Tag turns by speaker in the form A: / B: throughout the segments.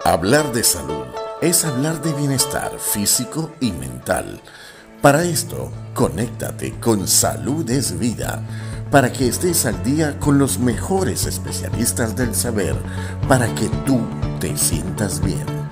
A: Hablar de salud es hablar de bienestar físico y mental. Para esto, conéctate con Salud es Vida, para que estés al día con los mejores especialistas del saber, para que tú te sientas bien.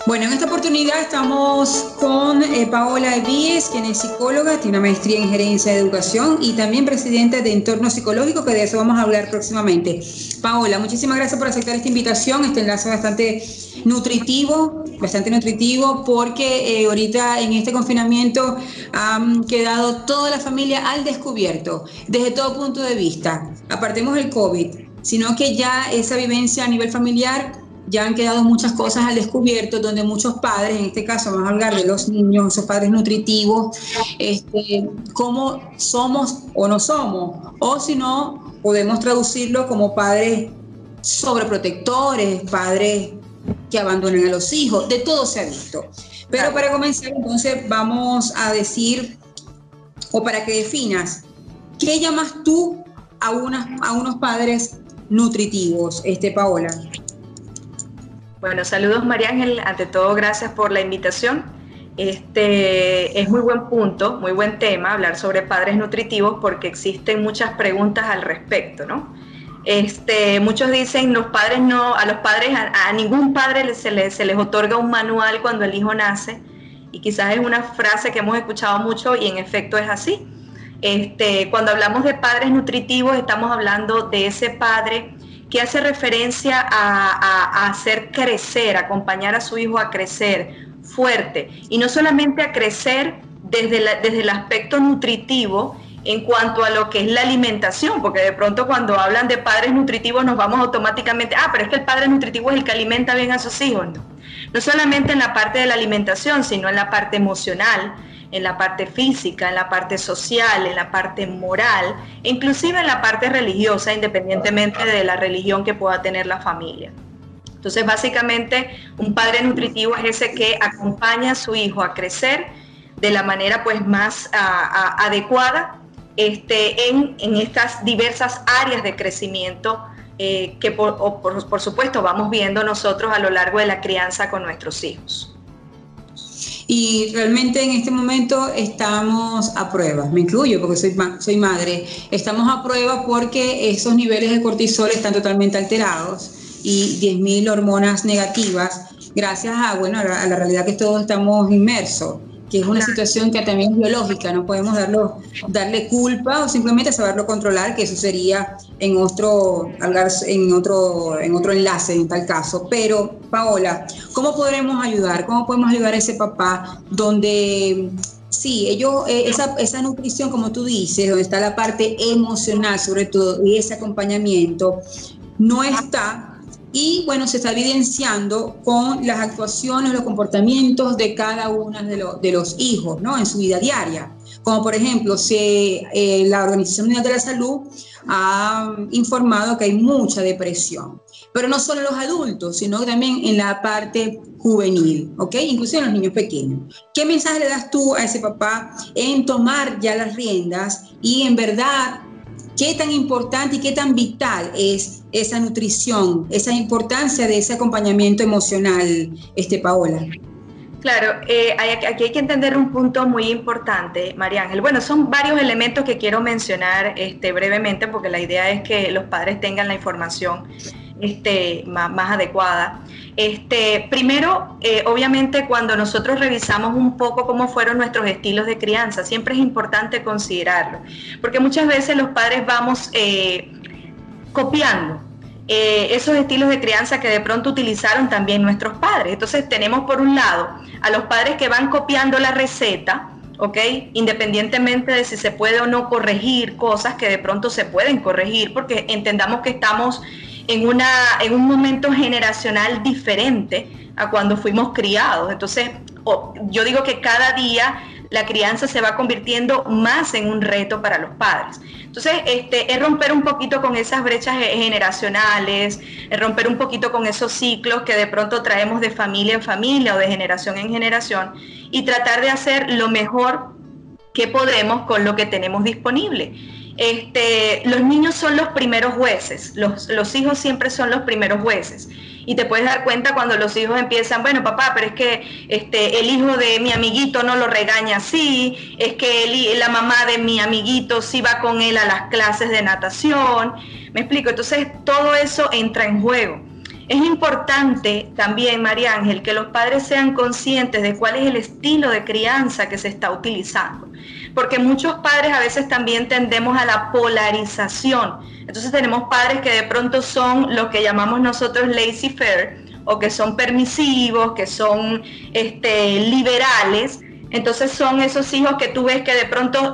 B: Bueno, en esta oportunidad estamos con Paola Díez, quien es psicóloga, tiene una maestría en gerencia de educación y también presidenta de Entorno Psicológico, que de eso vamos a hablar próximamente. Paola, muchísimas gracias por aceptar esta invitación, este enlace bastante nutritivo, porque ahorita en este confinamiento han quedado toda la familia al descubierto, desde todo punto de vista. Apartemos el COVID, sino que ya esa vivencia a nivel familiar, ya han quedado muchas cosas al descubierto, donde muchos padres, en este caso vamos a hablar de los niños, esos padres nutritivos, cómo somos o no somos, o si no, podemos traducirlo como padres sobreprotectores, padres que abandonan a los hijos, de todo se ha visto. Pero para comenzar, entonces, vamos a decir, o para que definas, ¿qué llamas tú a unos padres nutritivos, Paola?
C: Bueno, saludos María Ángel, ante todo gracias por la invitación. Es muy buen punto, muy buen tema hablar sobre padres nutritivos porque existen muchas preguntas al respecto, ¿no? Muchos dicen a ningún padre se les otorga un manual cuando el hijo nace, y quizás es una frase que hemos escuchado mucho y en efecto es así. Cuando hablamos de padres nutritivos estamos hablando de ese padre que hace referencia a hacer crecer, acompañar a su hijo a crecer fuerte, y no solamente a crecer desde el aspecto nutritivo en cuanto a lo que es la alimentación, porque de pronto cuando hablan de padres nutritivos nos vamos automáticamente, pero es que el padre nutritivo es el que alimenta bien a sus hijos. No solamente en la parte de la alimentación, sino en la parte emocional, en la parte física, en la parte social, en la parte moral, e inclusive en la parte religiosa, independientemente de la religión que pueda tener la familia. Entonces, básicamente, un padre nutritivo es ese que acompaña a su hijo a crecer de la manera pues más adecuada en estas diversas áreas de crecimiento que por supuesto vamos viendo nosotros a lo largo de la crianza con nuestros hijos.
B: Y realmente en este momento estamos a prueba, me incluyo porque soy madre, estamos a prueba porque esos niveles de cortisol están totalmente alterados y 10.000 hormonas negativas gracias a la realidad que todos estamos inmersos, que es una situación que también es biológica, no podemos darle culpa o simplemente saberlo controlar, que eso sería en otro enlace en tal caso. Pero, Paola, ¿cómo podremos ayudar? ¿Cómo podemos ayudar a ese papá donde sí, esa nutrición, como tú dices, donde está la parte emocional sobre todo y ese acompañamiento, no está? Y bueno, se está evidenciando con las actuaciones, los comportamientos de cada uno de los hijos, ¿no? En su vida diaria. Como por ejemplo, la Organización Mundial de la Salud ha informado que hay mucha depresión. Pero no solo en los adultos, sino también en la parte juvenil, ¿ok? Inclusive en los niños pequeños. ¿Qué mensaje le das tú a ese papá en tomar ya las riendas y en verdad qué tan importante y qué tan vital es esa nutrición, esa importancia de ese acompañamiento emocional, Paola?
C: Claro, aquí hay que entender un punto muy importante, María Ángel. Bueno, son varios elementos que quiero mencionar brevemente, porque la idea es que los padres tengan la información más adecuada. Primero, obviamente, cuando nosotros revisamos un poco cómo fueron nuestros estilos de crianza, siempre es importante considerarlo, porque muchas veces los padres vamos copiando esos estilos de crianza que de pronto utilizaron también nuestros padres. Entonces tenemos por un lado a los padres que van copiando la receta, ¿ok? Independientemente de si se puede o no corregir cosas que de pronto se pueden corregir, porque entendamos que estamos en un momento generacional diferente a cuando fuimos criados. Entonces, yo digo que cada día la crianza se va convirtiendo más en un reto para los padres. Entonces, es romper un poquito con esas brechas generacionales, es romper un poquito con esos ciclos que de pronto traemos de familia en familia o de generación en generación, y tratar de hacer lo mejor qué podemos con lo que tenemos disponible. Los niños son los primeros jueces, los hijos siempre son los primeros jueces. Y te puedes dar cuenta cuando los hijos empiezan, bueno, papá, pero es que el hijo de mi amiguito no lo regaña así, es que la mamá de mi amiguito sí va con él a las clases de natación. ¿Me explico? Entonces todo eso entra en juego. Es importante también, María Ángel, que los padres sean conscientes de cuál es el estilo de crianza que se está utilizando, porque muchos padres a veces también tendemos a la polarización. Entonces tenemos padres que de pronto son lo que llamamos nosotros laissez-faire, o que son permisivos, que son liberales. Entonces son esos hijos que tú ves que de pronto,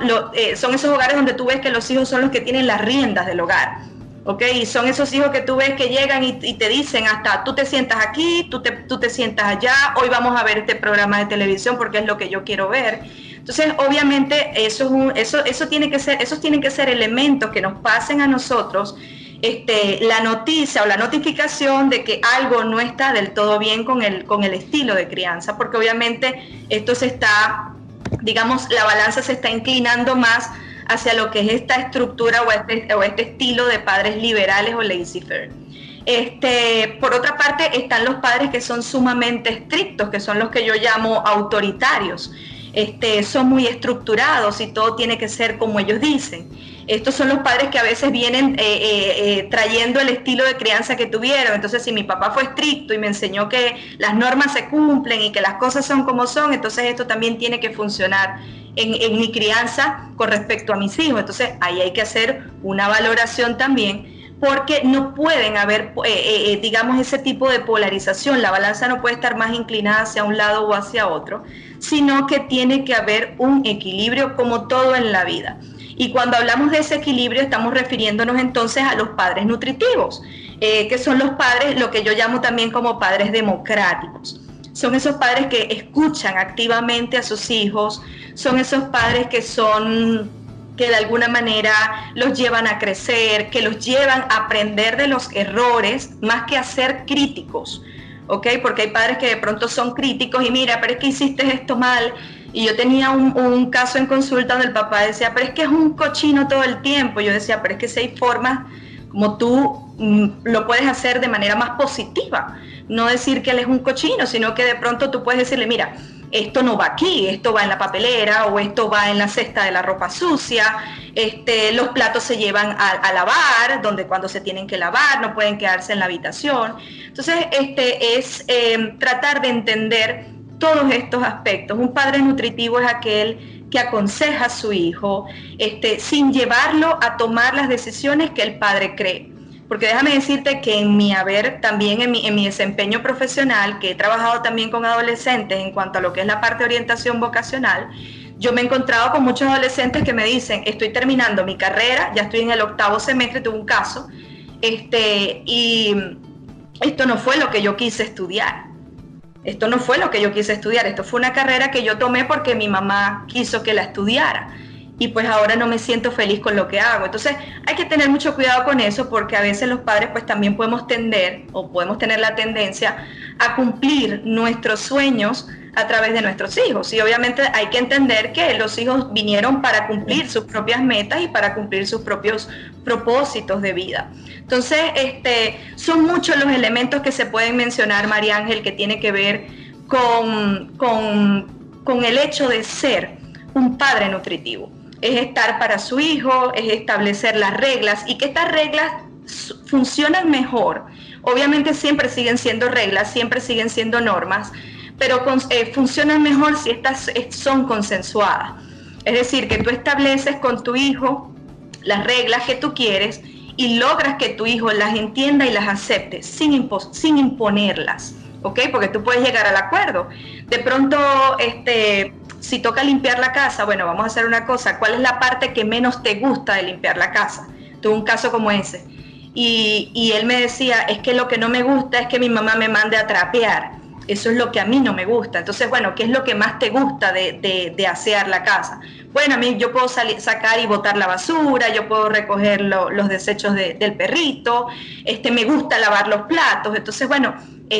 C: son esos hogares donde tú ves que los hijos son los que tienen las riendas del hogar. ¿Okay? Y son esos hijos que tú ves que llegan y te dicen hasta tú te sientas aquí, tú te sientas allá, hoy vamos a ver este programa de televisión porque es lo que yo quiero ver. Entonces, obviamente, esos tienen que ser elementos que nos pasen a nosotros la noticia o la notificación de que algo no está del todo bien con el estilo de crianza, porque obviamente esto la balanza se está inclinando más hacia lo que es esta estructura o este estilo de padres liberales o laissez-faire. Por otra parte, están los padres que son sumamente estrictos, que son los que yo llamo autoritarios. Son muy estructurados y todo tiene que ser como ellos dicen. Estos son los padres que a veces vienen trayendo el estilo de crianza que tuvieron. Entonces, si mi papá fue estricto y me enseñó que las normas se cumplen y que las cosas son como son, entonces esto también tiene que funcionar en mi crianza con respecto a mis hijos. Entonces, ahí hay que hacer una valoración también, porque no pueden haber, ese tipo de polarización. La balanza no puede estar más inclinada hacia un lado o hacia otro, sino que tiene que haber un equilibrio como todo en la vida. Y cuando hablamos de ese equilibrio estamos refiriéndonos entonces a los padres nutritivos, que son los padres, lo que yo llamo también como padres democráticos. Son esos padres que escuchan activamente a sus hijos, son esos padres que de alguna manera los llevan a crecer, que los llevan a aprender de los errores, más que a ser críticos, ¿ok? Porque hay padres que de pronto son críticos y mira, pero es que hiciste esto mal. Y yo tenía un caso en consulta donde el papá decía, pero es que es un cochino todo el tiempo. Yo decía, pero es que si hay formas como tú lo puedes hacer de manera más positiva. No decir que él es un cochino, sino que de pronto tú puedes decirle, mira, esto no va aquí, esto va en la papelera o esto va en la cesta de la ropa sucia, los platos se llevan a lavar, donde cuando se tienen que lavar, no pueden quedarse en la habitación. Entonces, es tratar de entender todos estos aspectos. Un padre nutritivo es aquel que aconseja a su hijo sin llevarlo a tomar las decisiones que el padre cree. Porque déjame decirte que en mi haber, también en mi desempeño profesional, que he trabajado también con adolescentes en cuanto a lo que es la parte de orientación vocacional, yo me he encontrado con muchos adolescentes que me dicen, estoy terminando mi carrera, ya estoy en el 8º semestre, tuve un caso, y esto no fue lo que yo quise estudiar. Esto no fue lo que yo quise estudiar, esto fue una carrera que yo tomé porque mi mamá quiso que la estudiara. Y pues ahora no me siento feliz con lo que hago. Entonces hay que tener mucho cuidado con eso, porque a veces los padres pues también podemos tener la tendencia a cumplir nuestros sueños a través de nuestros hijos. Y obviamente hay que entender que los hijos vinieron para cumplir sus propias metas y para cumplir sus propios propósitos de vida. Entonces, son muchos los elementos que se pueden mencionar, María Ángel, que tiene que ver con el hecho de ser un padre nutritivo. Es estar para su hijo, es establecer las reglas y que estas reglas funcionan mejor. Obviamente siempre siguen siendo reglas, siempre siguen siendo normas, pero funcionan mejor si estas son consensuadas. Es decir, que tú estableces con tu hijo las reglas que tú quieres y logras que tu hijo las entienda y las acepte sin imponerlas, ¿ok? Porque tú puedes llegar al acuerdo. De pronto, si toca limpiar la casa, bueno, vamos a hacer una cosa, ¿cuál es la parte que menos te gusta de limpiar la casa? Tuve un caso como ese. Y él me decía, es que lo que no me gusta es que mi mamá me mande a trapear. Eso es lo que a mí no me gusta. Entonces, bueno, ¿qué es lo que más te gusta de asear la casa? Bueno, a mí yo puedo sacar y botar la basura, yo puedo recoger los desechos del perrito, me gusta lavar los platos. Entonces, bueno,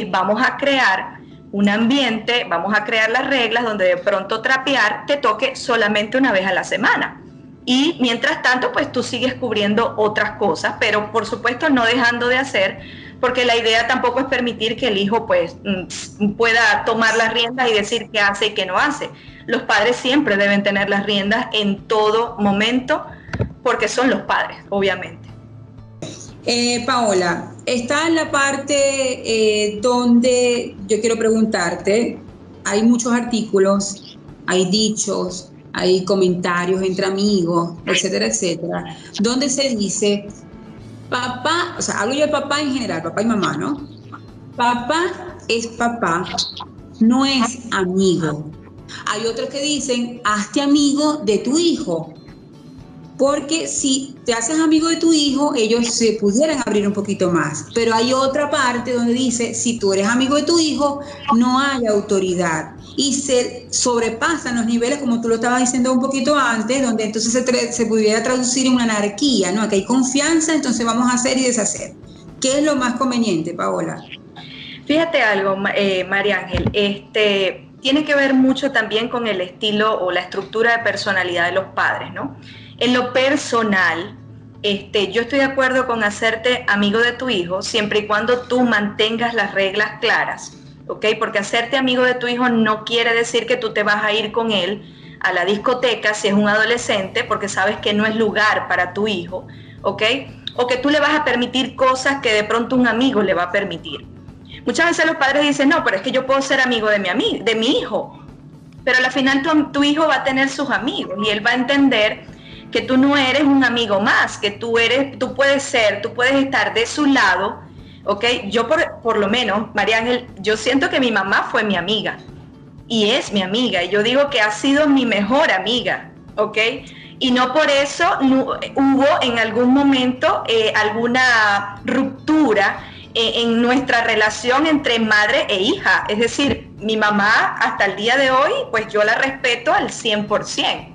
C: vamos a crear un ambiente, vamos a crear las reglas donde de pronto trapear te toque solamente una vez a la semana. Y mientras tanto, pues tú sigues cubriendo otras cosas, pero por supuesto no dejando de hacer, porque la idea tampoco es permitir que el hijo pues pueda tomar las riendas y decir qué hace y qué no hace. Los padres siempre deben tener las riendas en todo momento, porque son los padres, obviamente.
B: Paola, está en la parte donde yo quiero preguntarte, hay muchos artículos, hay dichos, hay comentarios entre amigos, etcétera, etcétera, donde se dice, papá, o sea, hablo yo de papá en general, papá y mamá, ¿no? Papá es papá, no es amigo. Hay otros que dicen, hazte amigo de tu hijo. Porque si te haces amigo de tu hijo, ellos se pudieran abrir un poquito más. Pero hay otra parte donde dice, si tú eres amigo de tu hijo, no hay autoridad. Y se sobrepasan los niveles, como tú lo estabas diciendo un poquito antes, donde entonces se pudiera traducir en una anarquía, ¿no? Que hay confianza, entonces vamos a hacer y deshacer. ¿Qué es lo más conveniente, Paola?
C: Fíjate algo, María Ángel, tiene que ver mucho también con el estilo o la estructura de personalidad de los padres, ¿no? En lo personal, yo estoy de acuerdo con hacerte amigo de tu hijo siempre y cuando tú mantengas las reglas claras, ¿ok? Porque hacerte amigo de tu hijo no quiere decir que tú te vas a ir con él a la discoteca si es un adolescente, porque sabes que no es lugar para tu hijo, ¿ok? O que tú le vas a permitir cosas que de pronto un amigo le va a permitir. Muchas veces los padres dicen, no, pero es que yo puedo ser amigo de mi hijo, pero al final tu hijo va a tener sus amigos y él va a entender que tú no eres un amigo más, que tú puedes estar de su lado, ¿ok? Yo por lo menos, María Ángel, yo siento que mi mamá fue mi amiga, y es mi amiga, y yo digo que ha sido mi mejor amiga, ¿ok? Y no por eso hubo en algún momento alguna ruptura en nuestra relación entre madre e hija, es decir, mi mamá hasta el día de hoy, pues yo la respeto al 100%.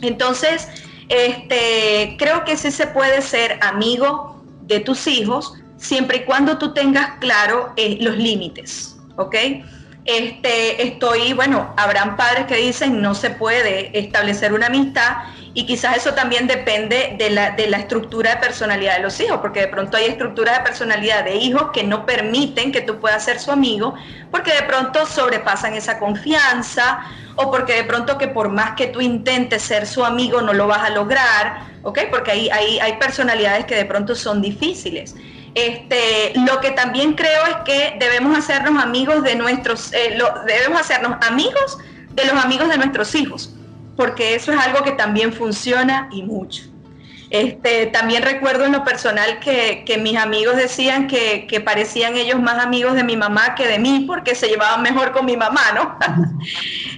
C: Entonces, creo que sí se puede ser amigo de tus hijos siempre y cuando tú tengas claro los límites, ¿ok? Habrán padres que dicen no se puede establecer una amistad y quizás eso también depende de la estructura de personalidad de los hijos, porque de pronto hay estructuras de personalidad de hijos que no permiten que tú puedas ser su amigo, porque de pronto sobrepasan esa confianza, o porque de pronto que por más que tú intentes ser su amigo no lo vas a lograr, ¿ok? Porque hay personalidades que de pronto son difíciles. Lo que también creo es que debemos hacernos amigos de debemos hacernos amigos de los amigos de nuestros hijos, porque eso es algo que también funciona y mucho. También recuerdo en lo personal que mis amigos decían que parecían ellos más amigos de mi mamá que de mí porque se llevaban mejor con mi mamá, ¿no?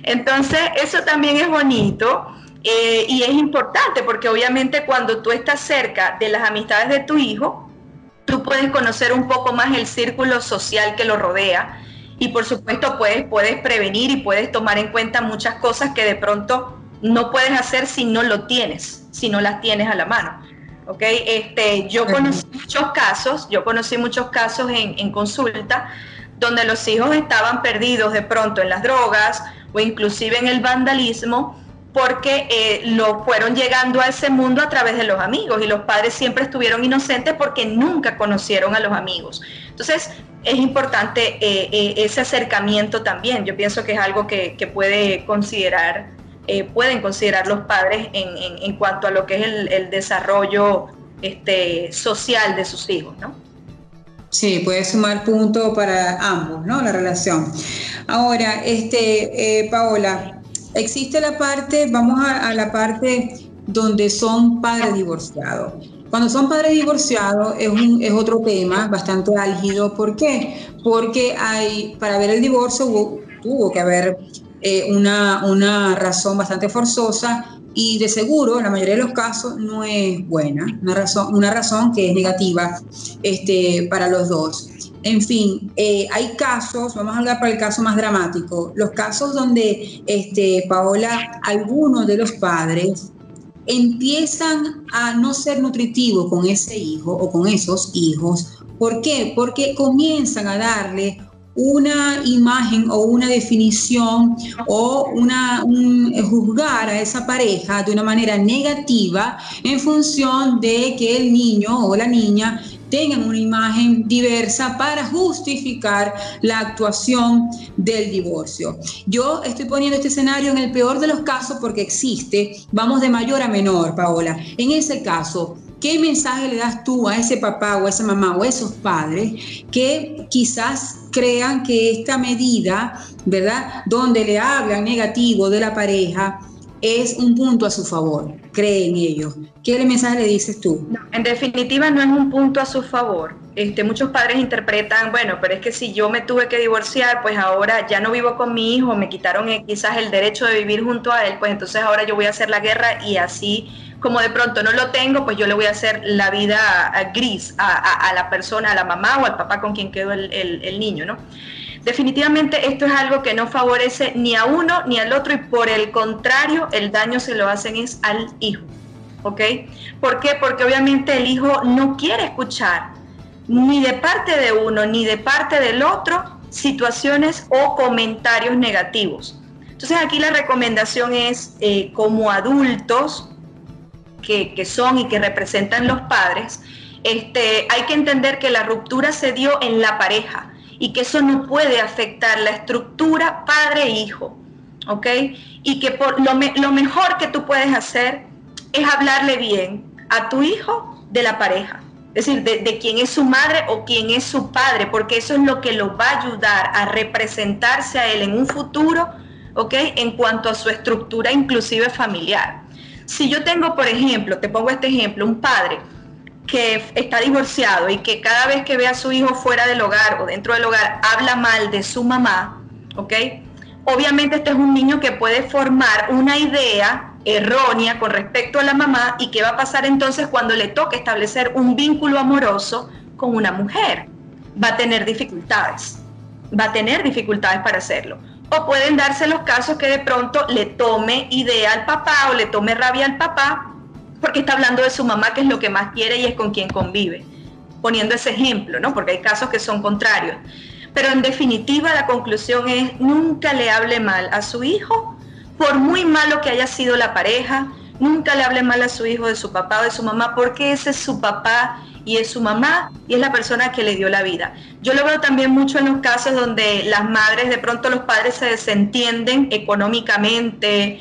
C: Entonces eso también es bonito y es importante porque obviamente cuando tú estás cerca de las amistades de tu hijo, tú puedes conocer un poco más el círculo social que lo rodea y por supuesto puedes prevenir y puedes tomar en cuenta muchas cosas que de pronto no puedes hacer si no lo tienes, si no las tienes a la mano, ¿ok? Yo conocí muchos casos en consulta donde los hijos estaban perdidos de pronto en las drogas o inclusive en el vandalismo porque lo fueron llegando a ese mundo a través de los amigos y los padres siempre estuvieron inocentes porque nunca conocieron a los amigos. Entonces es importante ese acercamiento también. Yo pienso que es algo que pueden considerar los padres en cuanto a lo que es el desarrollo social de sus hijos, ¿no?
B: Sí, puede sumar punto para ambos, ¿no? La relación. Ahora, Paola, existe la parte, vamos a la parte donde son padres divorciados. Cuando son padres divorciados es otro tema bastante álgido. ¿Por qué? Porque para ver el divorcio tuvo que haber una razón bastante forzosa y de seguro en la mayoría de los casos no es buena, una razón que es negativa para los dos. En fin, hay casos, vamos a hablar para el caso más dramático, los casos donde, Paola, algunos de los padres empiezan a no ser nutritivos con ese hijo o con esos hijos. ¿Por qué? Porque comienzan a darle una imagen o una definición o juzgar a esa pareja de una manera negativa en función de que el niño o la niña tengan una imagen diversa para justificar la actuación del divorcio. Yo estoy poniendo este escenario en el peor de los casos porque existe, vamos de mayor a menor, Paola. En ese caso, ¿qué mensaje le das tú a ese papá o a esa mamá o a esos padres que quizás crean que esta medida, ¿verdad?, donde le hablan negativo de la pareja, es un punto a su favor? Creen ellos. ¿Qué mensaje le dices tú?
C: No, en definitiva no es un punto a su favor. Muchos padres interpretan, bueno, pero es que si yo me tuve que divorciar, pues ahora ya no vivo con mi hijo, me quitaron quizás el derecho de vivir junto a él, pues entonces ahora yo voy a hacer la guerra y así como de pronto no lo tengo, pues yo le voy a hacer la vida gris a la persona, a la mamá o al papá con quien quedó el niño, ¿no? Definitivamente esto es algo que no favorece ni a uno ni al otro y por el contrario, el daño se lo hacen es al hijo, ¿ok? ¿Por qué? Porque obviamente el hijo no quiere escuchar ni de parte de uno ni de parte del otro situaciones o comentarios negativos. Entonces aquí la recomendación es, como adultos que son y que representan los padres, hay que entender que la ruptura se dio en la pareja y que eso no puede afectar la estructura padre-hijo, ¿ok? Y que lo mejor que tú puedes hacer es hablarle bien a tu hijo de la pareja, es decir, de quién es su madre o quién es su padre, porque eso es lo que lo va a ayudar a representarse a él en un futuro, ¿ok?, en cuanto a su estructura inclusive familiar. Si yo tengo, por ejemplo, te pongo este ejemplo, un padre que está divorciado y que cada vez que ve a su hijo fuera del hogar o dentro del hogar habla mal de su mamá, ¿ok? Obviamente este es un niño que puede formar una idea errónea con respecto a la mamá y qué va a pasar entonces cuando le toque establecer un vínculo amoroso con una mujer. Va a tener dificultades para hacerlo. O pueden darse los casos que de pronto le tome idea al papá o le tome rabia al papá porque está hablando de su mamá, que es lo que más quiere y es con quien convive, poniendo ese ejemplo, ¿no? Porque hay casos que son contrarios. Pero en definitiva la conclusión es, nunca le hable mal a su hijo, por muy malo que haya sido la pareja, nunca le hable mal a su hijo de su papá o de su mamá, porque ese es su papá y es su mamá y es la persona que le dio la vida. Yo lo veo también mucho en los casos donde las madres, de pronto los padres se desentienden económicamente,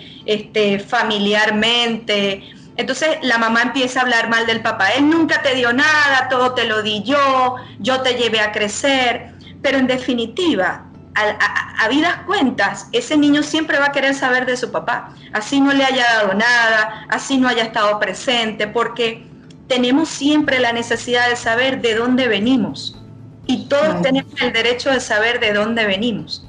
C: familiarmente. Entonces la mamá empieza a hablar mal del papá. Él nunca te dio nada, todo te lo di yo te llevé a crecer. Pero en definitiva, a vidas cuentas, ese niño siempre va a querer saber de su papá. Así no le haya dado nada, así no haya estado presente, porque tenemos siempre la necesidad de saber de dónde venimos. Y todos tenemos el derecho de saber de dónde venimos.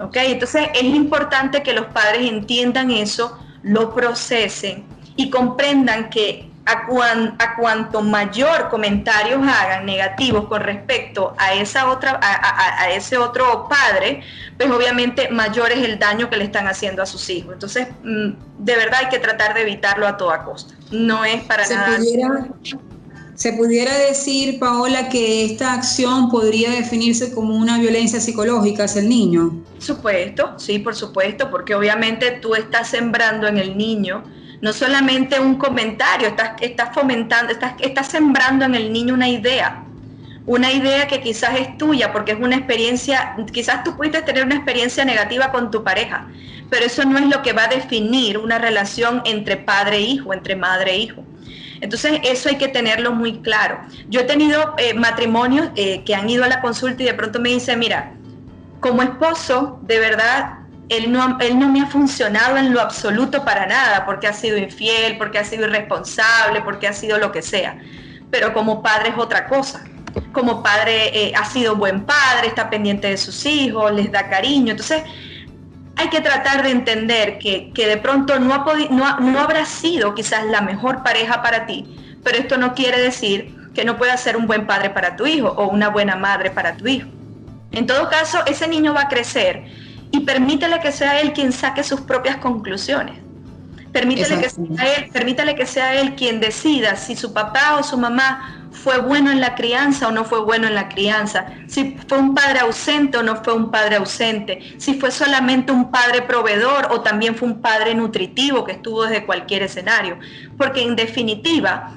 C: ¿Ok? Entonces es importante que los padres entiendan eso, lo procesen y comprendan que a cuanto mayor comentarios hagan negativos con respecto a ese otro padre, pues obviamente mayor es el daño que le están haciendo a sus hijos. Entonces, de verdad hay que tratar de evitarlo a toda costa. No es para nada...
B: ¿Se pudiera decir, Paola, que esta acción podría definirse como una violencia psicológica hacia el niño?
C: Por supuesto, sí, por supuesto, porque obviamente tú estás sembrando en el niño no solamente un comentario, estás sembrando en el niño una idea que quizás es tuya, porque es una experiencia, quizás tú pudiste tener una experiencia negativa con tu pareja, pero eso no es lo que va a definir una relación entre padre e hijo, entre madre e hijo. Entonces eso hay que tenerlo muy claro. Yo he tenido matrimonios que han ido a la consulta y de pronto me dicen, mira, como esposo, de verdad, él no me ha funcionado en lo absoluto para nada, porque ha sido infiel, porque ha sido irresponsable, porque ha sido lo que sea. Pero como padre es otra cosa. Como padre ha sido buen padre, está pendiente de sus hijos, les da cariño. Entonces hay que tratar de entender que de pronto no habrá sido quizás la mejor pareja para ti, pero esto no quiere decir que no pueda ser un buen padre para tu hijo o una buena madre para tu hijo. En todo caso, ese niño va a crecer y permítele que sea él quien saque sus propias conclusiones. Permítele que sea él quien decida si su papá o su mamá fue bueno en la crianza o no fue bueno en la crianza, si fue un padre ausente o no fue un padre ausente, si fue solamente un padre proveedor o también fue un padre nutritivo que estuvo desde cualquier escenario, porque en definitiva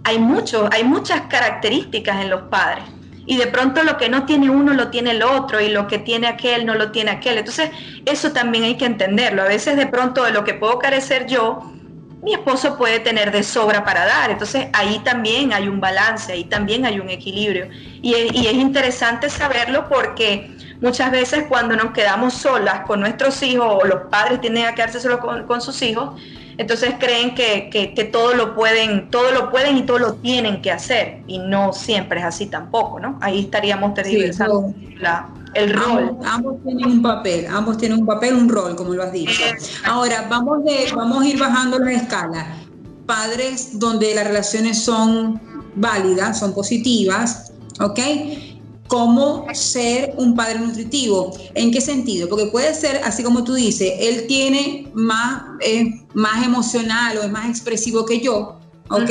C: hay muchas características en los padres. Y de pronto lo que no tiene uno lo tiene el otro, y lo que tiene aquel no lo tiene aquel. Entonces eso también hay que entenderlo. A veces de pronto de lo que puedo carecer yo, mi esposo puede tener de sobra para dar. Entonces ahí también hay un balance, ahí también hay un equilibrio. Y es interesante saberlo, porque muchas veces cuando nos quedamos solas con nuestros hijos, o los padres tienden a quedarse solos con sus hijos, entonces creen que todo lo pueden y todo lo tienen que hacer, y no siempre es así tampoco, ¿no? Ahí estaríamos tergiversando el rol.
B: Ambos tienen un papel, un rol, como lo has dicho. Ahora, vamos a ir bajando la escala. Padres donde las relaciones son válidas, son positivas, ¿ok? ¿Cómo ser un padre nutritivo? ¿En qué sentido? Porque puede ser, así como tú dices, él tiene más emocional o es más expresivo que yo, ¿ok?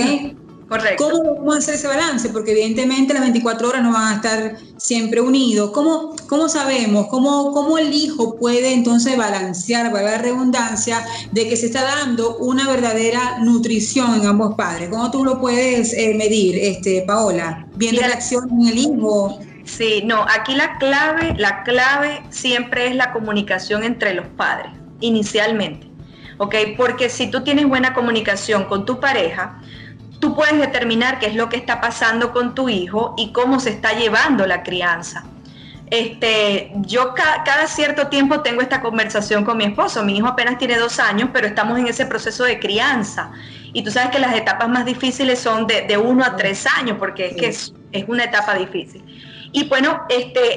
C: Correcto.
B: ¿Cómo vamos a hacer ese balance? Porque evidentemente las 24 horas no van a estar siempre unidos. ¿Cómo sabemos? ¿Cómo el hijo puede entonces balancear, valga la redundancia, de que se está dando una verdadera nutrición en ambos padres? ¿Cómo tú lo puedes medir, Paola? ¿Viendo la acción en el hijo?
C: Sí, no, aquí la clave siempre es la comunicación entre los padres, inicialmente, ¿ok? Porque si tú tienes buena comunicación con tu pareja, tú puedes determinar qué es lo que está pasando con tu hijo y cómo se está llevando la crianza. Yo cada cierto tiempo tengo esta conversación con mi esposo. Mi hijo apenas tiene 2 años, pero estamos en ese proceso de crianza. Y tú sabes que las etapas más difíciles son de 1 a 3 años, porque es una etapa difícil. Y bueno,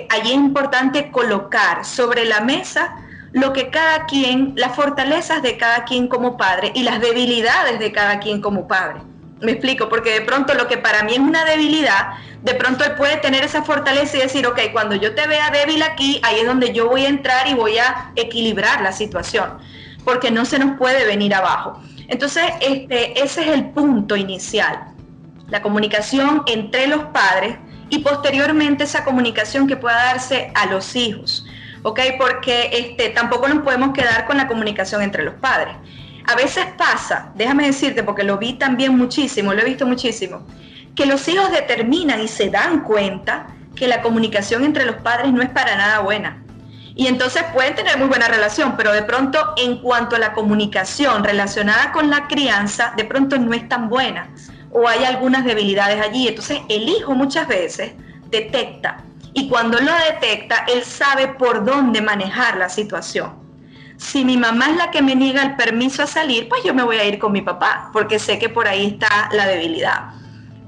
C: allí es importante colocar sobre la mesa lo que cada quien, las fortalezas de cada quien como padre y las debilidades de cada quien como padre. Me explico, porque de pronto lo que para mí es una debilidad, de pronto él puede tener esa fortaleza y decir, ok, cuando yo te vea débil aquí, ahí es donde yo voy a entrar y voy a equilibrar la situación, porque no se nos puede venir abajo. Entonces, ese es el punto inicial, la comunicación entre los padres, y posteriormente esa comunicación que pueda darse a los hijos, ¿ok? Porque tampoco nos podemos quedar con la comunicación entre los padres. A veces pasa, déjame decirte, porque lo vi también muchísimo, lo he visto muchísimo, que los hijos determinan y se dan cuenta que la comunicación entre los padres no es para nada buena. Y entonces pueden tener muy buena relación, pero de pronto en cuanto a la comunicación relacionada con la crianza, de pronto no es tan buena, o hay algunas debilidades allí. Entonces el hijo muchas veces detecta, y cuando lo detecta, él sabe por dónde manejar la situación. Si mi mamá es la que me niega el permiso a salir, pues yo me voy a ir con mi papá, porque sé que por ahí está la debilidad.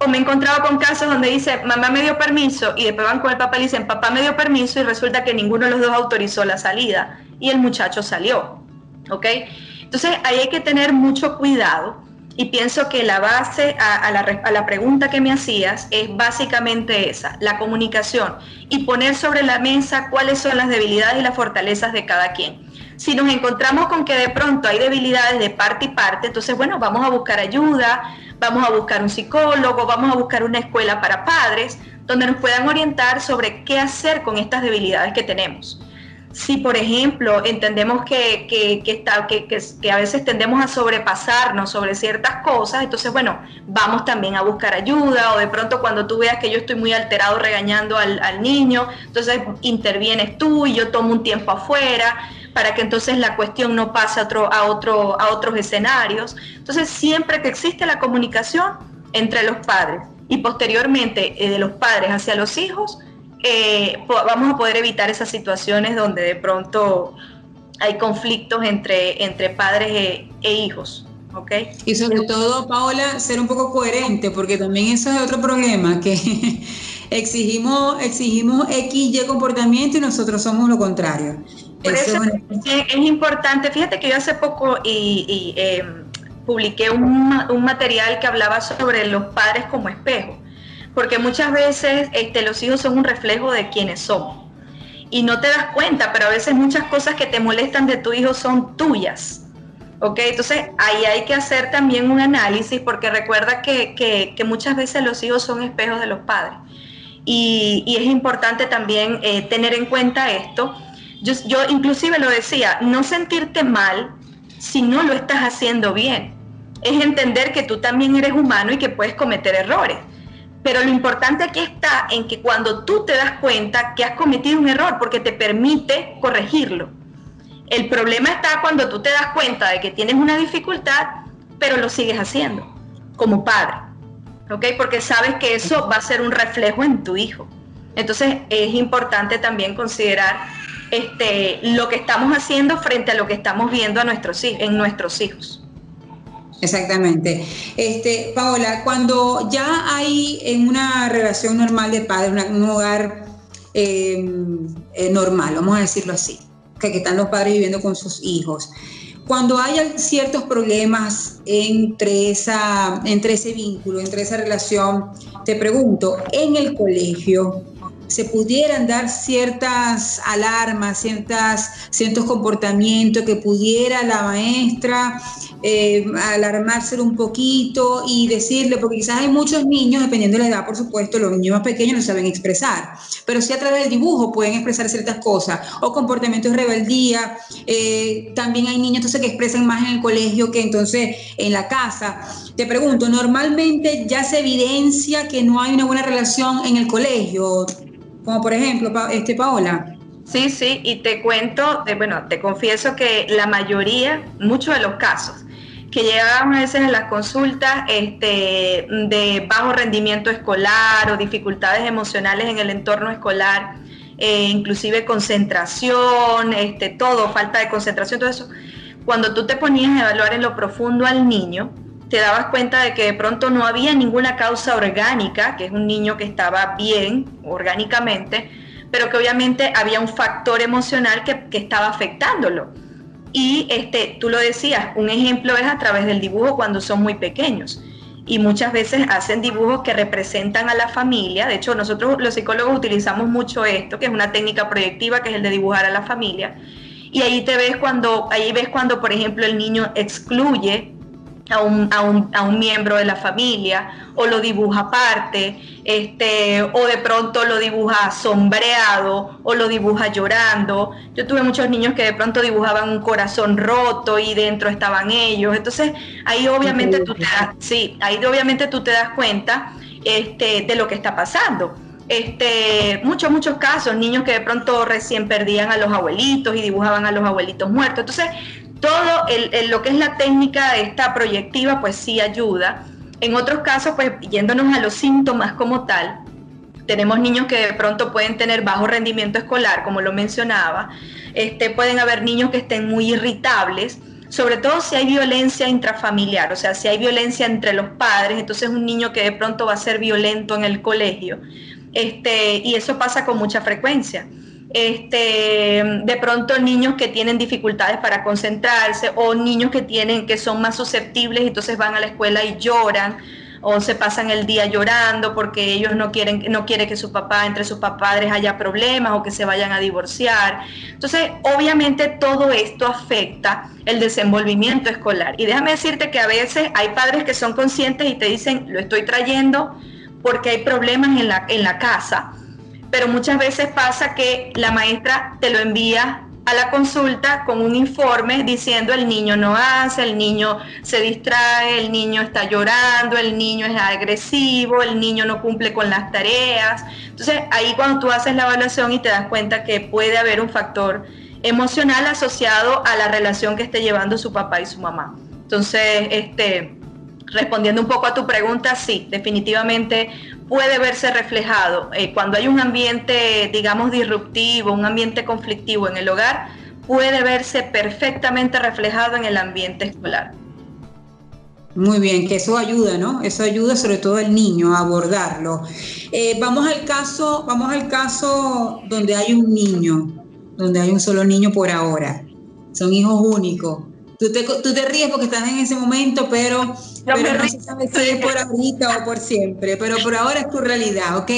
C: O me he encontrado con casos donde dice, mamá me dio permiso, y después van con el papá y le dicen, papá me dio permiso, y resulta que ninguno de los dos autorizó la salida, y el muchacho salió, ¿ok? Entonces ahí hay que tener mucho cuidado, y pienso que la base a la pregunta que me hacías es básicamente esa, la comunicación, y poner sobre la mesa cuáles son las debilidades y las fortalezas de cada quien. Si nos encontramos con que de pronto hay debilidades de parte y parte, entonces bueno, vamos a buscar ayuda, vamos a buscar un psicólogo, vamos a buscar una escuela para padres, donde nos puedan orientar sobre qué hacer con estas debilidades que tenemos. Si, por ejemplo, entendemos que a veces tendemos a sobrepasarnos sobre ciertas cosas, entonces, bueno, vamos también a buscar ayuda, o de pronto cuando tú veas que yo estoy muy alterado regañando al niño, entonces intervienes tú y yo tomo un tiempo afuera, para que entonces la cuestión no pase a otros escenarios. Entonces, siempre que existe la comunicación entre los padres y posteriormente de los padres hacia los hijos, vamos a poder evitar esas situaciones donde de pronto hay conflictos entre padres e hijos, ¿ok?
B: Y sobre todo, Paola, ser un poco coherente, porque también eso es otro problema, que exigimos X, Y comportamiento y nosotros somos lo contrario.
C: Por eso es importante. Fíjate que yo hace poco publiqué un material que hablaba sobre los padres como espejo, porque muchas veces los hijos son un reflejo de quienes somos y no te das cuenta, pero a veces muchas cosas que te molestan de tu hijo son tuyas, ¿ok? Entonces ahí hay que hacer también un análisis, porque recuerda que muchas veces los hijos son espejos de los padres. Y es importante también tener en cuenta esto. Yo inclusive lo decía, no sentirte mal si no lo estás haciendo bien. Es entender que tú también eres humano y que puedes cometer errores. Pero lo importante aquí está en que cuando tú te das cuenta que has cometido un error, porque te permite corregirlo. El problema está cuando tú te das cuenta de que tienes una dificultad, pero lo sigues haciendo como padre, ¿ok? Porque sabes que eso va a ser un reflejo en tu hijo. Entonces es importante también considerar lo que estamos haciendo frente a lo que estamos viendo en nuestros hijos.
B: Exactamente. Paola, cuando ya hay en una relación normal de padres, un hogar normal, vamos a decirlo así, que están los padres viviendo con sus hijos, cuando hay ciertos problemas entre ese vínculo, entre esa relación, te pregunto, en el colegio, ¿se pudieran dar ciertas alarmas, ciertos comportamientos que pudiera la maestra alarmarse un poquito y decirle? Porque quizás hay muchos niños, dependiendo de la edad, por supuesto, los niños más pequeños no saben expresar, pero sí a través del dibujo pueden expresar ciertas cosas, o comportamientos de rebeldía. También hay niños entonces que expresan más en el colegio que entonces en la casa. Te pregunto, ¿normalmente ya se evidencia que no hay una buena relación en el colegio? Como por ejemplo, Paola.
C: Sí, y te cuento, te confieso que la mayoría, muchos de los casos que llegaban a veces en las consultas de bajo rendimiento escolar o dificultades emocionales en el entorno escolar, inclusive concentración, falta de concentración, todo eso, cuando tú te ponías a evaluar en lo profundo al niño, te dabas cuenta de que de pronto no había ninguna causa orgánica, que es un niño que estaba bien orgánicamente, pero que obviamente había un factor emocional que estaba afectándolo. Y tú lo decías, un ejemplo es a través del dibujo cuando son muy pequeños. Y muchas veces hacen dibujos que representan a la familia. De hecho, nosotros los psicólogos utilizamos mucho esto, que es una técnica proyectiva, que es el de dibujar a la familia. Y ahí ves cuando, por ejemplo, el niño excluye a un miembro de la familia, o lo dibuja aparte, o de pronto lo dibuja sombreado, o lo dibuja llorando. Yo tuve muchos niños que de pronto dibujaban un corazón roto y dentro estaban ellos. Entonces ahí obviamente tú te das cuenta de lo que está pasando. Muchos casos, niños que de pronto recién perdían a los abuelitos y dibujaban a los abuelitos muertos. Entonces todo lo que es la técnica esta proyectiva, pues sí ayuda. En otros casos, pues yéndonos a los síntomas como tal, tenemos niños que de pronto pueden tener bajo rendimiento escolar, como lo mencionaba. Pueden haber niños que estén muy irritables, sobre todo si hay violencia intrafamiliar, o sea, si hay violencia entre los padres. Entonces un niño que de pronto va a ser violento en el colegio, y eso pasa con mucha frecuencia. De pronto niños que tienen dificultades para concentrarse, o niños que son más susceptibles, entonces van a la escuela y lloran, o se pasan el día llorando porque ellos no quieren que entre sus padres haya problemas, o que se vayan a divorciar. Entonces obviamente todo esto afecta el desenvolvimiento escolar, y déjame decirte que a veces hay padres que son conscientes y te dicen: lo estoy trayendo porque hay problemas en la casa. Pero muchas veces pasa que la maestra te lo envía a la consulta con un informe diciendo: el niño no hace, el niño se distrae, el niño está llorando, el niño es agresivo, el niño no cumple con las tareas. Entonces ahí cuando tú haces la evaluación y te das cuenta que puede haber un factor emocional asociado a la relación que esté llevando su papá y su mamá. Entonces, respondiendo un poco a tu pregunta, sí, definitivamente puede verse reflejado. Cuando hay un ambiente, digamos, disruptivo, un ambiente conflictivo en el hogar, puede verse perfectamente reflejado en el ambiente escolar.
B: Muy bien, que eso ayuda, ¿no? Eso ayuda sobre todo al niño a abordarlo. Vamos al caso donde hay un niño, donde hay un solo niño por ahora. Son hijos únicos. Tú te ríes porque estás en ese momento, pero no se sabe si es por ahorita o por siempre, pero por ahora es tu realidad, ¿ok?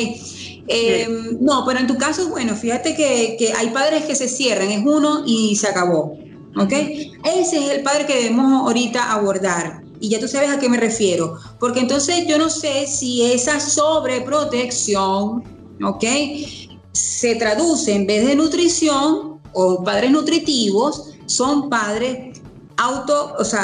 B: No, pero en tu caso, bueno, fíjate que hay padres que se cierran, es uno y se acabó. ¿ok? Ese es el padre que debemos ahorita abordar. Y ya tú sabes a qué me refiero. Porque entonces yo no sé si esa sobreprotección, ¿ok?, se traduce en vez de nutrición o padres nutritivos, son padres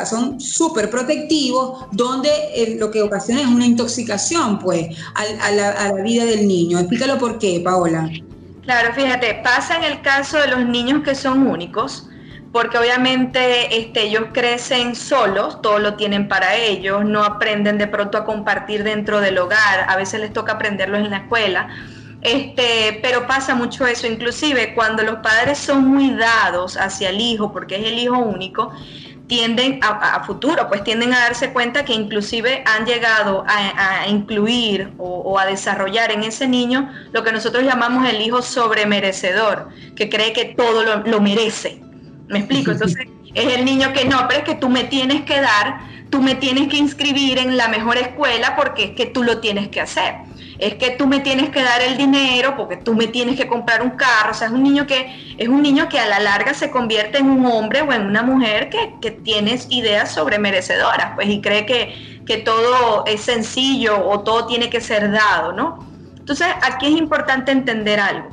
B: son súper protectivos, donde lo que ocasiona es una intoxicación, pues, a la vida del niño. Explícalo por qué, Paola.
C: Claro, fíjate, pasa en el caso de los niños que son únicos, porque obviamente ellos crecen solos, todo lo tienen para ellos, no aprenden de pronto a compartir dentro del hogar, a veces les toca aprenderlo en la escuela. Pero pasa mucho eso, inclusive cuando los padres son muy dados hacia el hijo, porque es el hijo único, tienden a futuro, pues tienden a darse cuenta que inclusive han llegado a incluir o a desarrollar en ese niño lo que nosotros llamamos el hijo sobremerecedor, que cree que todo lo merece. ¿Me explico? Entonces es el niño que no, pero es que tú me tienes que dar, tú me tienes que inscribir en la mejor escuela porque es que tú lo tienes que hacer. Es que tú me tienes que dar el dinero porque tú me tienes que comprar un carro. O sea, es un niño que a la larga se convierte en un hombre o en una mujer que tiene ideas sobremerecedoras, pues, y cree que todo es sencillo o todo tiene que ser dado, ¿no? Entonces, aquí es importante entender algo.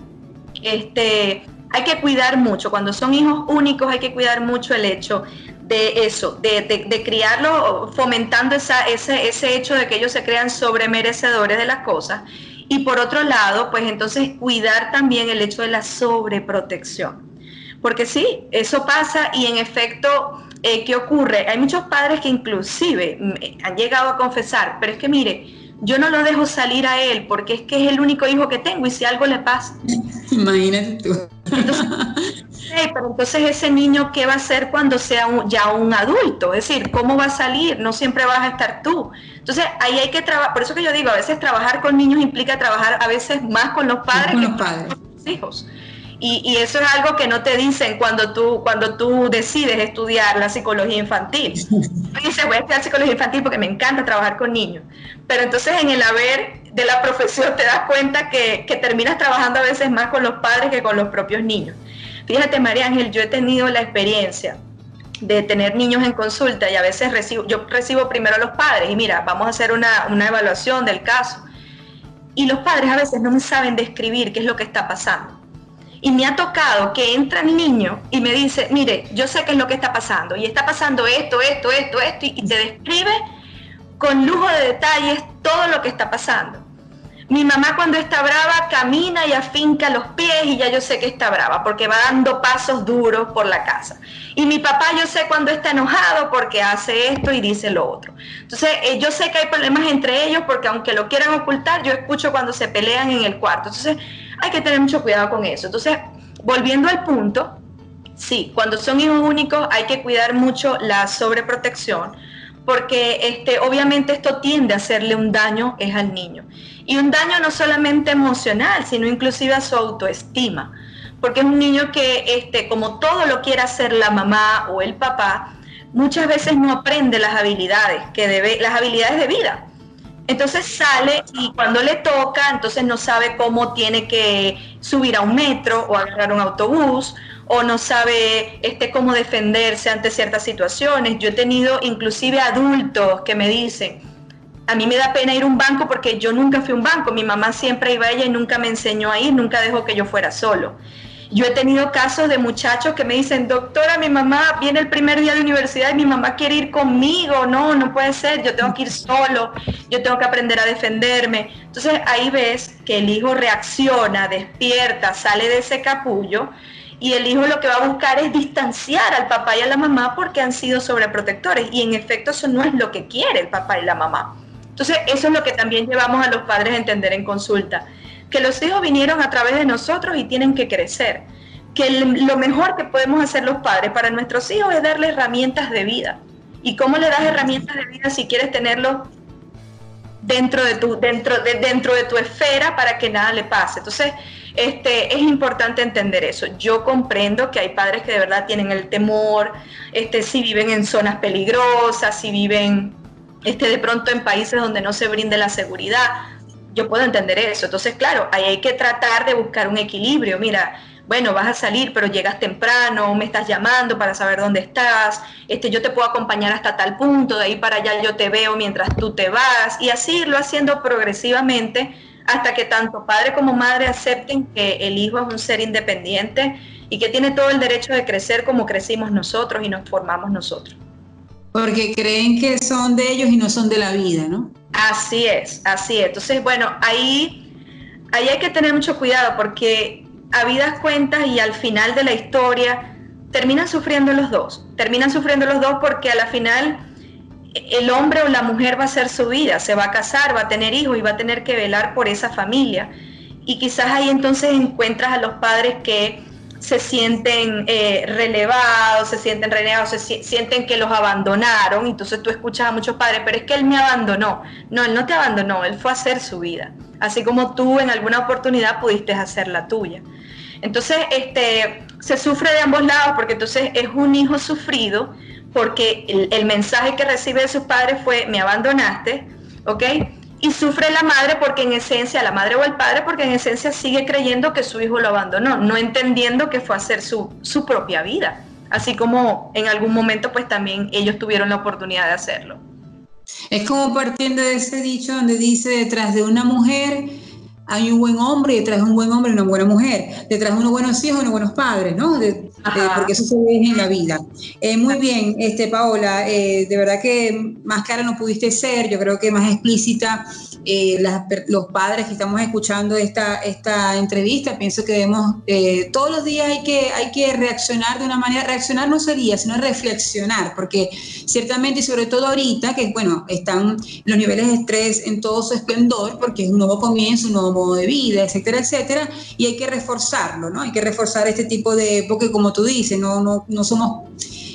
C: Hay que cuidar mucho, cuando son hijos únicos hay que cuidar mucho el hecho de eso, de criarlos fomentando ese hecho de que ellos se crean sobremerecedores de las cosas. Y por otro lado, pues entonces cuidar también el hecho de la sobreprotección. Porque sí, eso pasa y en efecto, ¿qué ocurre? Hay muchos padres que inclusive han llegado a confesar, pero es que mire, yo no lo dejo salir a él porque es que es el único hijo que tengo y si algo le pasa.
B: Imagínate tú.
C: Pero entonces ese niño, ¿qué va a hacer cuando sea ya un adulto? Es decir, ¿cómo va a salir? No siempre vas a estar tú. Entonces ahí hay que trabajar, por eso que yo digo, a veces trabajar con niños implica trabajar a veces más con los padres que con los hijos. Y eso es algo que no te dicen cuando tú decides estudiar la psicología infantil. Dices, voy a estudiar psicología infantil porque me encanta trabajar con niños. Pero entonces en el haber de la profesión te das cuenta que terminas trabajando a veces más con los padres que con los propios niños. Fíjate, María Ángel, yo he tenido la experiencia de tener niños en consulta y a veces yo recibo primero a los padres y mira, vamos a hacer una evaluación del caso. Y los padres a veces no me saben describir qué es lo que está pasando. Y me ha tocado que entra el niño y me dice, mire, yo sé qué es lo que está pasando y está pasando esto, y te describe con lujo de detalles todo lo que está pasando. Mi mamá cuando está brava camina y afinca los pies y ya yo sé que está brava porque va dando pasos duros por la casa. Y mi papá yo sé cuando está enojado porque hace esto y dice lo otro. Entonces yo sé que hay problemas entre ellos porque aunque lo quieran ocultar, yo escucho cuando se pelean en el cuarto. Entonces hay que tener mucho cuidado con eso. Entonces, volviendo al punto, sí, cuando son hijos únicos hay que cuidar mucho la sobreprotección porque obviamente esto tiende a hacerle un daño al niño. Y un daño no solamente emocional, sino inclusive a su autoestima. Porque es un niño que, como todo lo quiere hacer la mamá o el papá, muchas veces no aprende las habilidades de vida. Entonces sale y cuando le toca, entonces no sabe cómo tiene que subir a un metro o agarrar un autobús, o no sabe cómo defenderse ante ciertas situaciones. Yo he tenido inclusive adultos que me dicen, a mí me da pena ir a un banco porque yo nunca fui a un banco, mi mamá siempre iba a ella y nunca me enseñó a ir, nunca dejó que yo fuera solo. Yo he tenido casos de muchachos que me dicen, doctora, mi mamá viene el primer día de universidad y mi mamá quiere ir conmigo, no puede ser, yo tengo que ir solo, yo tengo que aprender a defenderme. Entonces ahí ves que el hijo reacciona, despierta, sale de ese capullo y el hijo lo que va a buscar es distanciar al papá y a la mamá porque han sido sobreprotectores y en efecto eso no es lo que quiere el papá y la mamá. Entonces eso es lo que también llevamos a los padres a entender en consulta, que los hijos vinieron a través de nosotros y tienen que crecer, que lo mejor que podemos hacer los padres para nuestros hijos es darles herramientas de vida. ¿Y cómo le das herramientas de vida si quieres tenerlos dentro de tu esfera para que nada le pase? Entonces es importante entender eso. Yo comprendo que hay padres que de verdad tienen el temor, si viven en zonas peligrosas, si viven de pronto en países donde no se brinde la seguridad. Yo puedo entender eso. Entonces, claro, ahí hay que tratar de buscar un equilibrio. Mira, bueno, vas a salir, pero llegas temprano, me estás llamando para saber dónde estás, yo te puedo acompañar hasta tal punto, de ahí para allá yo te veo mientras tú te vas, y así irlo haciendo progresivamente hasta que tanto padre como madre acepten que el hijo es un ser independiente y que tiene todo el derecho de crecer como crecimos nosotros y nos formamos nosotros.
B: Porque creen que son de ellos y no son de la vida, ¿no?
C: Así es, así es. Entonces, bueno, ahí hay que tener mucho cuidado porque habidas cuentas y al final de la historia terminan sufriendo los dos porque a la final el hombre o la mujer va a hacer su vida, se va a casar, va a tener hijos y va a tener que velar por esa familia, y quizás ahí entonces encuentras a los padres que se sienten relevados, se sienten renegados, sienten que los abandonaron. Entonces tú escuchas a muchos padres, pero es que él me abandonó. No, él no te abandonó, él fue a hacer su vida, así como tú en alguna oportunidad pudiste hacer la tuya. Entonces se sufre de ambos lados, porque entonces es un hijo sufrido, porque el mensaje que recibe de sus padres fue: me abandonaste, ¿ok? Y sufre la madre porque en esencia, la madre o el padre, porque en esencia sigue creyendo que su hijo lo abandonó, no entendiendo que fue a hacer su propia vida, así como en algún momento pues también ellos tuvieron la oportunidad de hacerlo.
B: Es como partiendo de ese dicho donde dice: detrás de una mujer hay un buen hombre, y detrás de un buen hombre una buena mujer, detrás de unos buenos hijos unos buenos padres, ¿no? Porque eso se ve en la vida. Muy bien, Paola, de verdad que más clara no pudiste ser, yo creo que más explícita. Los padres que estamos escuchando esta entrevista, pienso que debemos, todos los días hay que reaccionar de una manera. Reaccionar no sería, sino reflexionar, porque ciertamente, y sobre todo ahorita, que bueno, están los niveles de estrés en todo su esplendor, porque es un nuevo comienzo, un nuevo modo de vida, etcétera, etcétera, y hay que reforzarlo, ¿no? Hay que reforzar este tipo de, porque como tú dices, no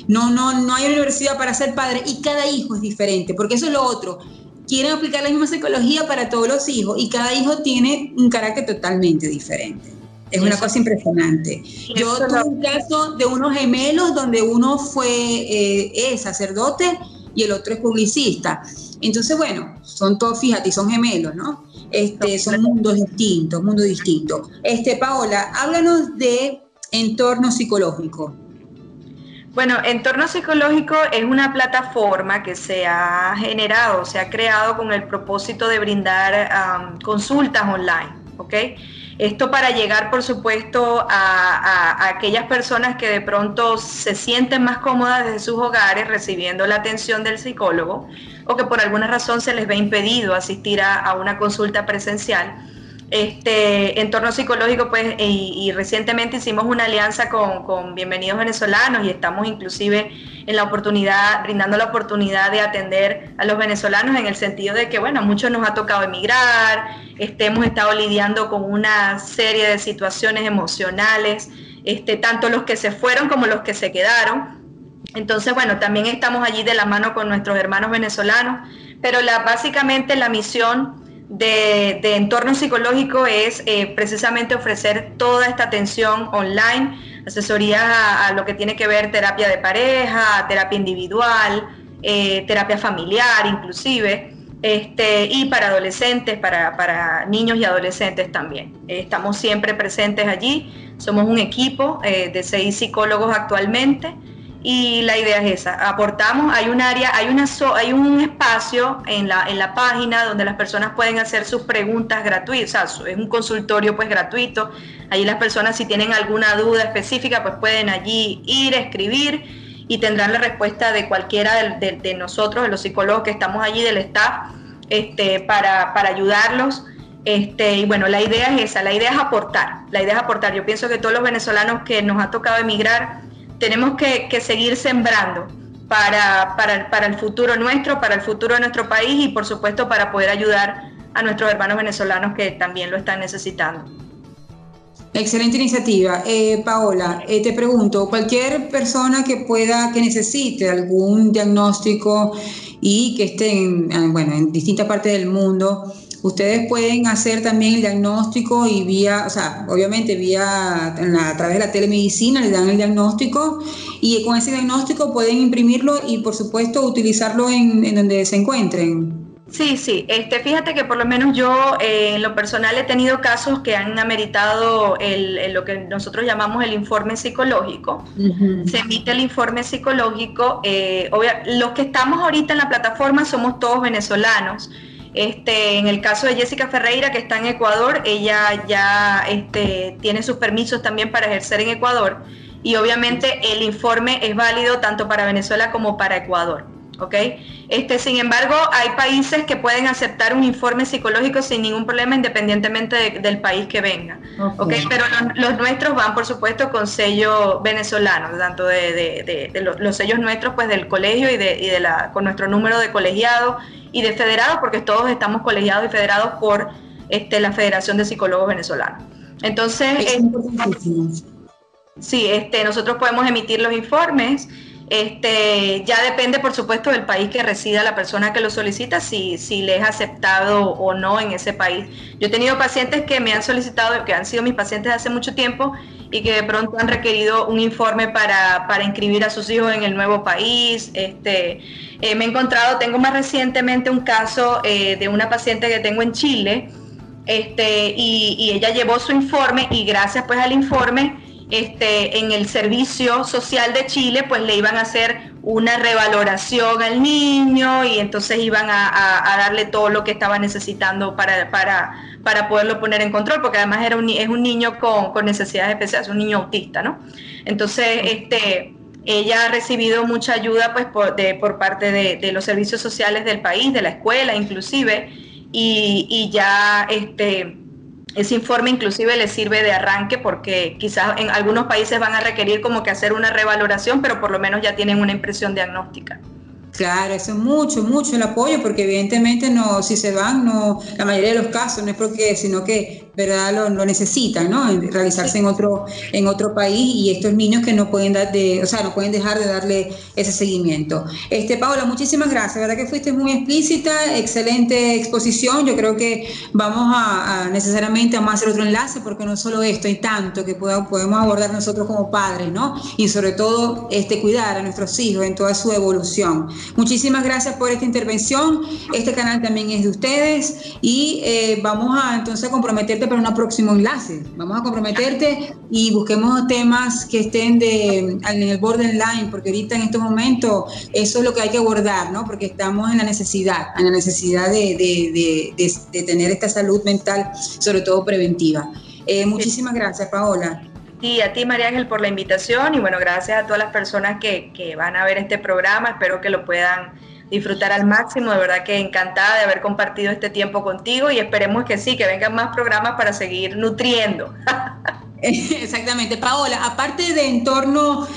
B: hay universidad para ser padre, y cada hijo es diferente, porque eso es lo otro. Quieren aplicar la misma psicología para todos los hijos, y cada hijo tiene un carácter totalmente diferente. Es una cosa impresionante. Yo tuve un caso de unos gemelos donde uno es sacerdote y el otro es publicista. Entonces, bueno, son todos, fíjate, son gemelos, ¿no? Son mundos distintos. Paola, háblanos de entorno psicológico.
C: Bueno, Entorno Psicológico es una plataforma que se ha generado, se ha creado con el propósito de brindar consultas online, ¿ok? Esto para llegar, por supuesto, a aquellas personas que de pronto se sienten más cómodas desde sus hogares recibiendo la atención del psicólogo, o que por alguna razón se les ve impedido asistir a una consulta presencial. Entorno Psicológico, pues, y recientemente hicimos una alianza con Bienvenidos Venezolanos, y estamos inclusive brindando la oportunidad de atender a los venezolanos, en el sentido de que, bueno, a muchos nos ha tocado emigrar, hemos estado lidiando con una serie de situaciones emocionales, tanto los que se fueron como los que se quedaron. Entonces, bueno, también estamos allí de la mano con nuestros hermanos venezolanos, pero básicamente la misión de Entorno Psicológico es precisamente ofrecer toda esta atención online, asesoría a lo que tiene que ver terapia de pareja, terapia individual, terapia familiar inclusive, y para adolescentes, para niños y adolescentes también. Estamos siempre presentes allí, somos un equipo de 6 psicólogos actualmente. Y la idea es esa, aportamos, hay un espacio en la página donde las personas pueden hacer sus preguntas gratuitas, o sea, es un consultorio pues gratuito. Allí las personas, si tienen alguna duda específica, pues pueden allí ir, escribir, y tendrán la respuesta de cualquiera de nosotros, de los psicólogos que estamos allí, del staff, para ayudarlos. Y bueno, la idea es esa, la idea es aportar. Yo pienso que todos los venezolanos que nos ha tocado emigrar, tenemos que seguir sembrando para el futuro nuestro, para el futuro de nuestro país, y por supuesto para poder ayudar a nuestros hermanos venezolanos que también lo están necesitando.
B: Excelente iniciativa. Paola, te pregunto, cualquier persona que necesite algún diagnóstico y que esté en distintas partes del mundo, ustedes pueden hacer también el diagnóstico, y obviamente a través de la telemedicina le dan el diagnóstico, y con ese diagnóstico pueden imprimirlo y por supuesto utilizarlo en donde se encuentren.
C: Sí, fíjate que por lo menos yo en lo personal he tenido casos que han ameritado lo que nosotros llamamos el informe psicológico. Uh-huh. Se emite el informe psicológico, los que estamos ahorita en la plataforma somos todos venezolanos. En el caso de Jessica Ferreira, que está en Ecuador, ella ya tiene sus permisos también para ejercer en Ecuador, y obviamente el informe es válido tanto para Venezuela como para Ecuador. ¿Okay? Sin embargo, hay países que pueden aceptar un informe psicológico sin ningún problema, independientemente del país que venga. Okay. Pero los nuestros van, por supuesto, con sello venezolano, tanto de los sellos nuestros, pues del colegio con nuestro número de colegiado y de federado, porque todos estamos colegiados y federados por la Federación de Psicólogos Venezolanos. Entonces, sí, nosotros podemos emitir los informes. Ya depende, por supuesto, del país que resida la persona que lo solicita, si le es aceptado o no en ese país. Yo he tenido pacientes que me han solicitado, que han sido mis pacientes hace mucho tiempo y que de pronto han requerido un informe para inscribir a sus hijos en el nuevo país. Me he encontrado, tengo más recientemente un caso de una paciente que tengo en Chile, y ella llevó su informe, y gracias pues al informe, en el Servicio Social de Chile, pues le iban a hacer una revaloración al niño, y entonces iban a darle todo lo que estaba necesitando para poderlo poner en control, porque además es un niño con necesidades especiales, un niño autista, ¿no? Entonces, ella ha recibido mucha ayuda pues por parte de los servicios sociales del país, de la escuela inclusive, y ya ese informe inclusive le sirve de arranque, porque quizás en algunos países van a requerir como que hacer una revaloración, pero por lo menos ya tienen una impresión diagnóstica.
B: Claro, eso es mucho el apoyo, porque evidentemente no, si se van, no, la mayoría de los casos no es porque, sino que verdad lo necesitan, ¿no? Realizarse en otro país, y estos niños que no pueden no pueden dejar de darle ese seguimiento. Paola, muchísimas gracias, verdad que fuiste muy explícita, excelente exposición. Yo creo que vamos necesariamente a hacer otro enlace, porque no solo esto, hay tanto que podemos abordar nosotros como padres, ¿no? Y sobre todo cuidar a nuestros hijos en toda su evolución. Muchísimas gracias por esta intervención. Este canal también es de ustedes, y vamos entonces a comprometerte para un próximo enlace. Vamos a comprometerte y busquemos temas que estén en el borderline, porque ahorita en estos momentos eso es lo que hay que abordar, ¿no? Porque estamos en la necesidad de tener esta salud mental, sobre todo preventiva. Muchísimas gracias, Paola.
C: Y a ti, María Ángel, por la invitación, y bueno, gracias a todas las personas que van a ver este programa. Espero que lo puedan disfrutar al máximo. De verdad que encantada de haber compartido este tiempo contigo, y esperemos que sí, que vengan más programas para seguir nutriendo.
B: Exactamente. Paola, aparte de entorno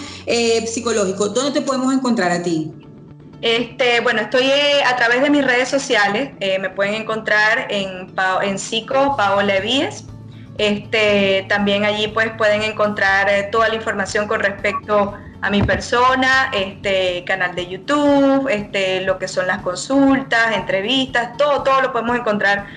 B: psicológico, ¿dónde te podemos encontrar a ti?
C: Bueno, estoy a través de mis redes sociales. Me pueden encontrar en Psico Paola Víez. También allí pues pueden encontrar toda la información con respecto a mi persona, canal de YouTube, lo que son las consultas, entrevistas, todo lo podemos encontrar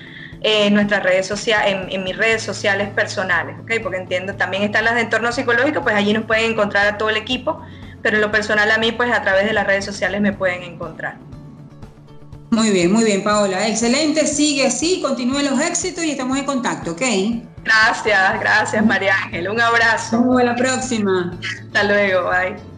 C: en nuestras redes sociales, en mis redes sociales personales, ¿okay? Porque entiendo, también están las de entorno psicológico, pues allí nos pueden encontrar a todo el equipo, pero en lo personal a mí, pues a través de las redes sociales me pueden encontrar.
B: Muy bien, Paola. Excelente, sigue así, continúen los éxitos y estamos en contacto, ¿ok?
C: Gracias, María Ángel. Un abrazo.
B: Hasta la próxima.
C: Hasta luego, bye.